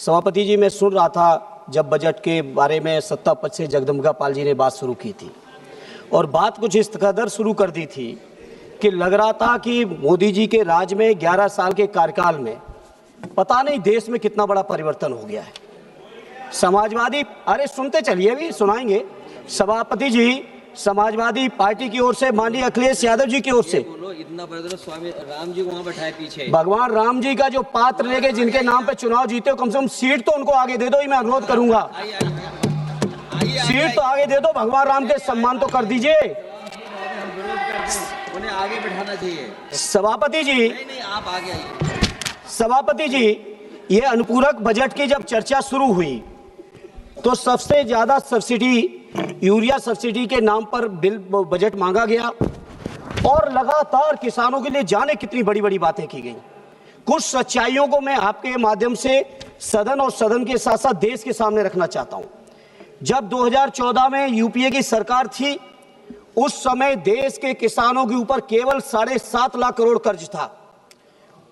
सभापति जी, मैं सुन रहा था जब बजट के बारे में सत्ता पक्ष से जगदम्बिका पाल जी ने बात शुरू की थी और बात कुछ इस कदर शुरू कर दी थी कि लग रहा था कि मोदी जी के राज में 11 साल के कार्यकाल में पता नहीं देश में कितना बड़ा परिवर्तन हो गया है। समाजवादी, अरे सुनते चलिए, अभी सुनाएंगे। सभापति जी, समाजवादी पार्टी की ओर से माननीय अखिलेश यादव जी की ओर से इतना स्वामी राम जी को वहाँ बैठाए पीछे, भगवान राम जी का जो पात्र लेके जिनके नाम पे चुनाव जीते हो, कम से कम सीट तो उनको आगे दे दो, ये मैं अनुरोध करूंगा। सीट तो आगे दे दो, भगवान राम के सम्मान तो कर दीजिए। उन्हें आगे बैठाना चाहिए। सभापति जी, नहीं, आप आगे आइए। सभापति जी, ये अनुपूरक बजट की जब चर्चा शुरू हुई तो सबसे ज्यादा सब्सिडी, यूरिया सब्सिडी के नाम पर बिल बजट मांगा गया और लगातार किसानों के लिए जाने कितनी बड़ी बड़ी बातें की गई। कुछ सच्चाइयों को मैं आपके माध्यम से सदन और सदन के साथ साथ देश के सामने रखना चाहता हूं। जब 2014 में यूपीए की सरकार थी, उस समय देश के किसानों के ऊपर केवल 7.5 लाख करोड़ कर्ज था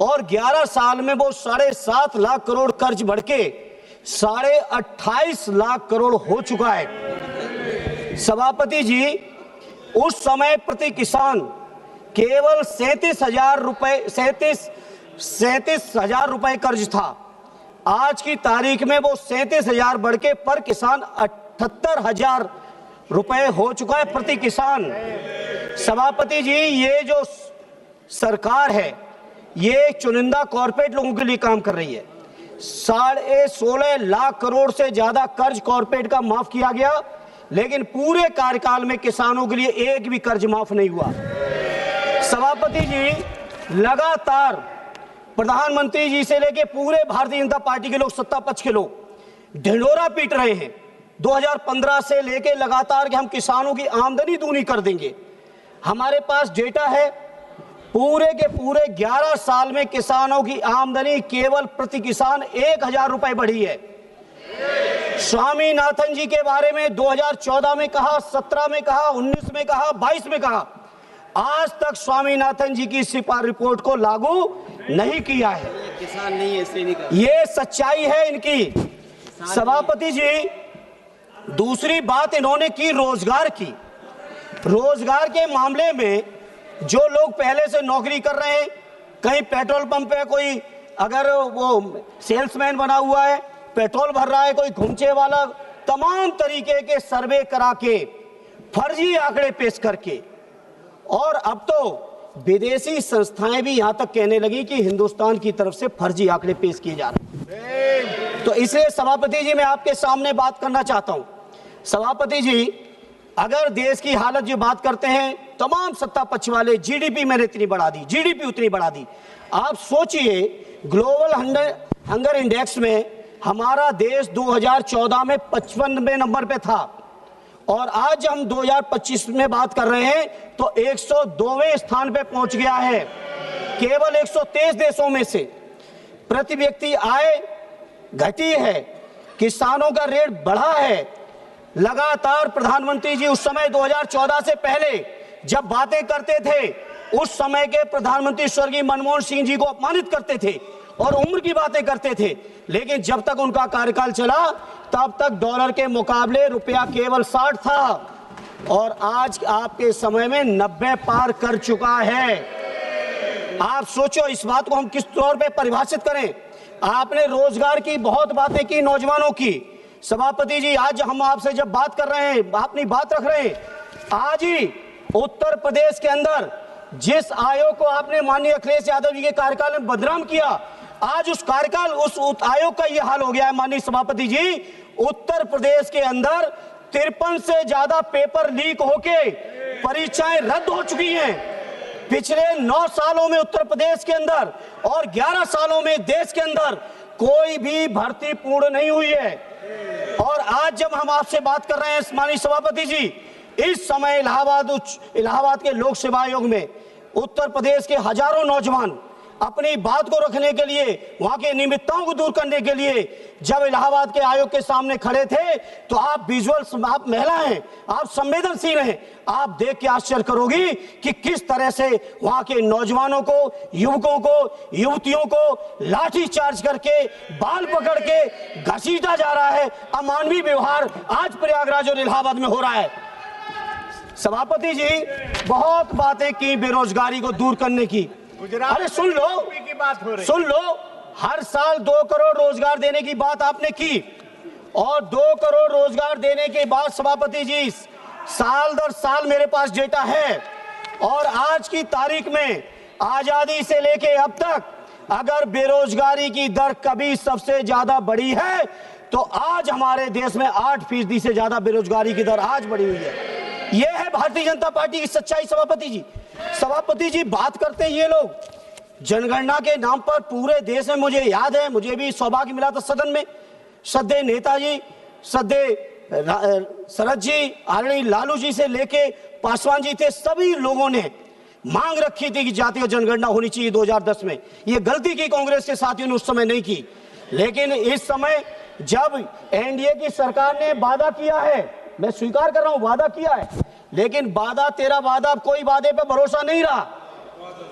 और 11 साल में वो 7.5 लाख करोड़ कर्ज बढ़ के 28.5 लाख करोड़ हो चुका है। सभापति जी, उस समय प्रति किसान केवल 37,000 रुपए कर्ज था। आज की तारीख में वो 37,000 बढ़ के पर किसान 78,000 रुपए हो चुका है प्रति किसान। सभापति जी, ये जो सरकार है ये चुनिंदा कॉर्पोरेट लोगों के लिए काम कर रही है। 16.5 लाख करोड़ से ज्यादा कर्ज कॉर्पोरेट का माफ किया गया, लेकिन पूरे कार्यकाल में किसानों के लिए एक भी कर्ज माफ नहीं हुआ। सभापति जी, लगातार प्रधानमंत्री जी से लेके पूरे भारतीय जनता पार्टी के लोग, सत्ता पक्ष के लोग ढिंढोरा पीट रहे हैं 2015 से लेके लगातार कि हम किसानों की आमदनी दूनी कर देंगे। हमारे पास डेटा है, पूरे के पूरे 11 साल में किसानों की आमदनी केवल प्रति किसान 1,000 रुपए बढ़ी है। स्वामीनाथन जी के बारे में 2014 में कहा, 17 में कहा, 19 में कहा, 22 में कहा, आज तक स्वामीनाथन जी की सिफारिश रिपोर्ट को लागू नहीं किया है। किसान नहीं है, इसलिए नहीं कर। ये सच्चाई है इनकी। सभापति जी, दूसरी बात इन्होंने की रोजगार की। रोजगार के मामले में जो लोग पहले से नौकरी कर रहे हैं, कहीं पेट्रोल पंप पे कोई अगर वो सेल्समैन बना हुआ है, पेट्रोल भर रहा है, कोई घुमचे वाला, तमाम तरीके के सर्वे करा के, फर्जी आंकड़े पेश करके, और अब तो विदेशी संस्थाएं भी यहां तक कहने लगी कि हिंदुस्तान की तरफ से फर्जी आंकड़े पेश किए जा रहे हैं। तो इसलिए सभापति जी, मैं आपके सामने बात करना चाहता हूं। सभापति जी, अगर देश की हालत जो बात करते हैं तमाम सत्ता पक्ष वाले, जीडीपी मैंने इतनी बढ़ा दी, जीडीपी उतनी बढ़ा दी। आप सोचिए, ग्लोबल हंगर इंडेक्स में हमारा देश 2014 में 55वें नंबर पे था और आज हम 2025 में बात कर रहे हैं तो 102वें स्थान पे पहुंच गया है। केवल 123 देशों में से। प्रति व्यक्ति आय घटी है, किसानों का रेट बढ़ा है। लगातार प्रधानमंत्री जी उस समय 2014 से पहले जब बातें करते थे, उस समय के प्रधानमंत्री स्वर्गीय मनमोहन सिंह जी को अपमानित करते थे और उम्र की बातें करते थे, लेकिन जब तक उनका कार्यकाल चला तब तक डॉलर के मुकाबले रुपया केवल 60 था और आज आपके समय में 90 पार कर चुका है। आप सोचो, इस बात को हम किस तौर पे परिभाषित करें। आपने रोजगार की बहुत बातें की, नौजवानों की। सभापति जी, आज हम आपसे जब बात कर रहे हैं, अपनी बात रख रहे हैं, आज ही उत्तर प्रदेश के अंदर जिस आयोग को आपने माननीय अखिलेश यादव जी के कार्यकाल में बदनाम किया, आज उस कार्यकाल, उस आयोग का यह हाल हो गया है। माननीय सभापति जी, उत्तर प्रदेश के अंदर 53 से ज्यादा पेपर लीक होके परीक्षाएं रद्द हो चुकी हैं पिछले 9 सालों में उत्तर प्रदेश के अंदर, और 11 सालों में देश के अंदर कोई भी भर्ती पूर्ण नहीं हुई है। और आज जब हम आपसे बात कर रहे हैं माननीय सभापति जी, इस समय इलाहाबाद के लोक सेवा आयोग में उत्तर प्रदेश के हजारों नौजवान अपनी बात को रखने के लिए, वहां की निमित्ताओं को दूर करने के लिए जब इलाहाबाद के आयोग के सामने खड़े थे तो आप विजुअल्स, आप महिला हैं, आप संवेदनशील हैं, आप देख के आश्चर्य करोगी कि किस तरह से वहां के नौजवानों को, युवकों को, युवतियों को लाठी चार्ज करके, बाल पकड़ के घसीटा जा रहा है। अमानवीय व्यवहार आज प्रयागराज और इलाहाबाद में हो रहा है। सभापति जी बहुत बातें की बेरोजगारी को दूर करने की। अरे सुन लो, की बात हो रही, सुन लो, हर साल 2 करोड़ रोजगार देने की बात आपने की और 2 करोड़ रोजगार देने के बाद सभापति जी साल दर साल मेरे पास डेटा है और आज की तारीख में आजादी से लेके अब तक अगर बेरोजगारी की दर कभी सबसे ज्यादा बढ़ी है तो आज हमारे देश में 8% से ज्यादा बेरोजगारी की दर आज बढ़ी हुई है। यह है भारतीय जनता पार्टी की सच्चाई। सभापति जी, सभापति जी बात करते हैं ये लोग जनगणना के नाम पर पूरे देश में। मुझे याद है, मुझे भी सौभाग्य मिला था सदन में, श्रद्धेय नेताजी, श्रद्धेय शरद जी, आदरणीय लालू जी से लेके पासवान जी थे, सभी लोगों ने मांग रखी थी कि जातीय जनगणना होनी चाहिए 2010 में। ये गलती की कांग्रेस के साथियों ने उस समय नहीं की, लेकिन इस समय जब एनडीए की सरकार ने वादा किया है, मैं स्वीकार कर रहा हूं वादा किया है, लेकिन वादा तेरा वादा, कोई वादे पे भरोसा नहीं रहा।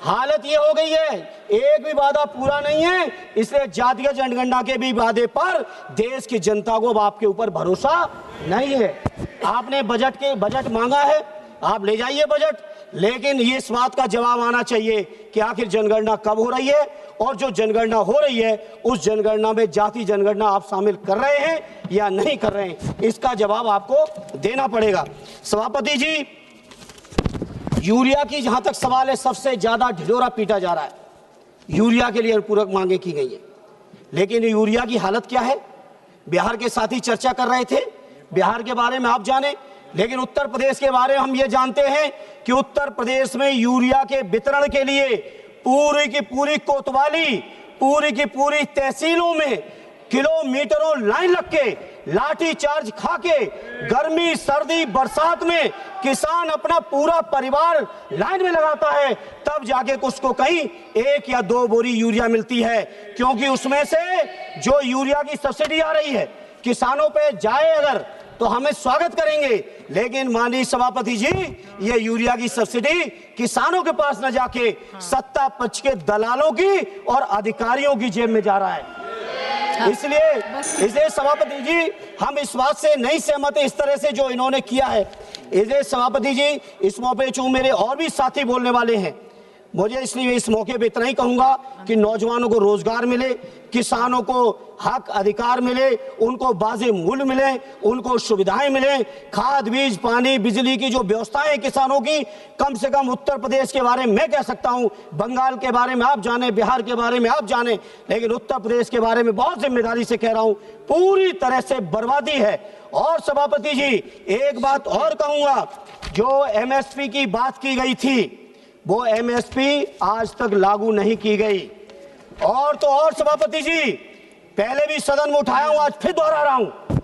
हालत ये हो गई है, एक भी वादा पूरा नहीं है, इसलिए जातीय जनगणना के भी वादे पर देश की जनता को आपके ऊपर भरोसा नहीं है। आपने बजट मांगा है, आप ले जाइए बजट, लेकिन ये इस बात का जवाब आना चाहिए कि आखिर जनगणना कब हो रही है और जो जनगणना हो रही है उस जनगणना में जाति जनगणना आप शामिल कर रहे हैं या नहीं कर रहे हैं, इसका जवाब आपको देना पड़ेगा। सभापति जी, यूरिया की जहां तक सवाल है, सबसे ज्यादा ढिढोरा पीटा जा रहा है। यूरिया के लिए पूरक मांगे की गई है, लेकिन यूरिया की हालत क्या है? बिहार के साथी चर्चा कर रहे थे, बिहार के बारे में आप जाने, लेकिन उत्तर प्रदेश के बारे में हम ये जानते हैं कि उत्तर प्रदेश में यूरिया के वितरण के लिए पूरी की पूरी कोतवाली, पूरी की पूरी तहसीलों में किलोमीटरों लाइन लग के, लाठी चार्ज खा के, गर्मी सर्दी बरसात में किसान अपना पूरा परिवार लाइन में लगाता है, तब जाके उसको कहीं 1 या 2 बोरी यूरिया मिलती है, क्योंकि उसमें से जो यूरिया की सब्सिडी आ रही है किसानों पे जाए अगर तो हमें स्वागत करेंगे, लेकिन माननीय सभापति जी ये यूरिया की सब्सिडी किसानों के पास न जाके सत्ता पक्ष के दलालों की और अधिकारियों की जेब में जा रहा है। इसलिए सभापति जी हम इस बात से नहीं सहमत है, इस तरह से जो इन्होंने किया है। इसलिए सभापति जी इस मौके चूंकि मेरे और भी साथी बोलने वाले हैं, मुझे इसलिए इस मौके पे इतना ही कहूंगा कि नौजवानों को रोजगार मिले, किसानों को हक अधिकार मिले, उनको वाजिब मूल्य मिले, उनको सुविधाएं मिले, खाद बीज पानी बिजली की जो व्यवस्थाएं किसानों की, कम से कम उत्तर प्रदेश के बारे में मैं कह सकता हूं, बंगाल के बारे में आप जाने, बिहार के बारे में आप जाने, लेकिन उत्तर प्रदेश के बारे में बहुत जिम्मेदारी से कह रहा हूं, पूरी तरह से बर्बादी है। और सभापति जी एक बात और कहूंगा, जो एमएसपी की बात की गई थी वो एमएसपी आज तक लागू नहीं की गई। और तो और सभापति जी, पहले भी सदन में उठाया हूं, आज फिर दोहरा रहा हूं,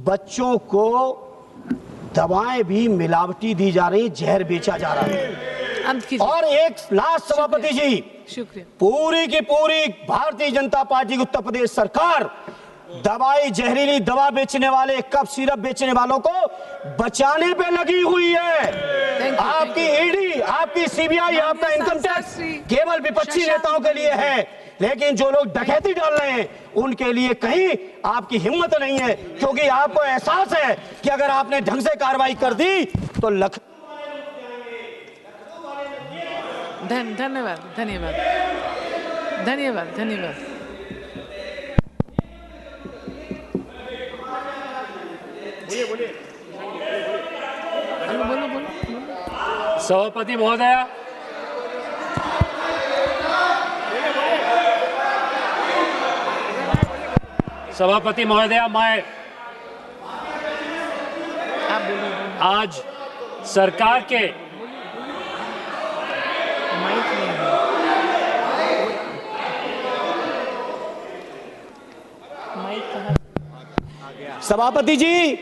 बच्चों को दवाएं भी मिलावटी दी जा रही, जहर बेचा जा रहा है। और एक लास्ट सभापति जी, शुक्रिया, पूरी की पूरी भारतीय जनता पार्टी की उत्तर प्रदेश सरकार दवाई, जहरीली दवा बेचने वाले, कफ सिरप बेचने वालों को बचाने पे लगी हुई है। आपकी ईडी, आपकी सीबीआई, आपका इनकम टैक्स केवल विपक्षी नेताओं के लिए है, लेकिन जो लोग डकैती डाल रहे हैं उनके लिए कहीं आपकी हिम्मत नहीं है, क्योंकि आपको एहसास है कि अगर आपने ढंग से कार्रवाई कर दी तो धन्यवाद धन्यवाद धन्यवाद धन्यवाद। बोलिए सभापति महोदया, सभापति महोदया, मैं आज सरकार के सभापति जी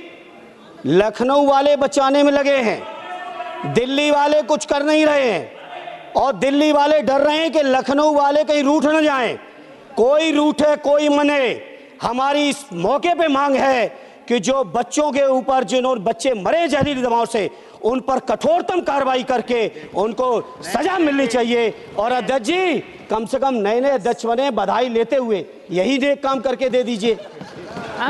लखनऊ वाले बचाने में लगे हैं, दिल्ली वाले कुछ कर नहीं रहे हैं, और दिल्ली वाले डर रहे हैं कि लखनऊ वाले कहीं रूठ न जाएं। कोई रूठे कोई मने, हमारी इस मौके पे मांग है कि जो बच्चों के ऊपर जिन्होंने बच्चे मरे जहरीली दवाओं से, उन पर कठोरतम कार्रवाई करके उनको सजा मिलनी चाहिए। और अध्यक्ष जी, कम से कम नए नए अध्यक्ष बने, बधाई लेते हुए यही नेक काम करके दे दीजिए,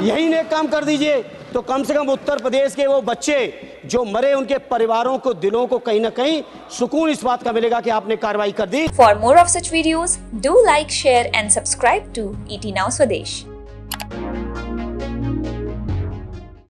यही नेक काम कर दीजिए, तो कम से कम उत्तर प्रदेश के वो बच्चे जो मरे, उनके परिवारों को, दिलों को कहीं ना कहीं सुकून इस बात का मिलेगा कि आपने कार्रवाई कर दी। For more of such videos, do like, share and subscribe to ET Now Swadesh.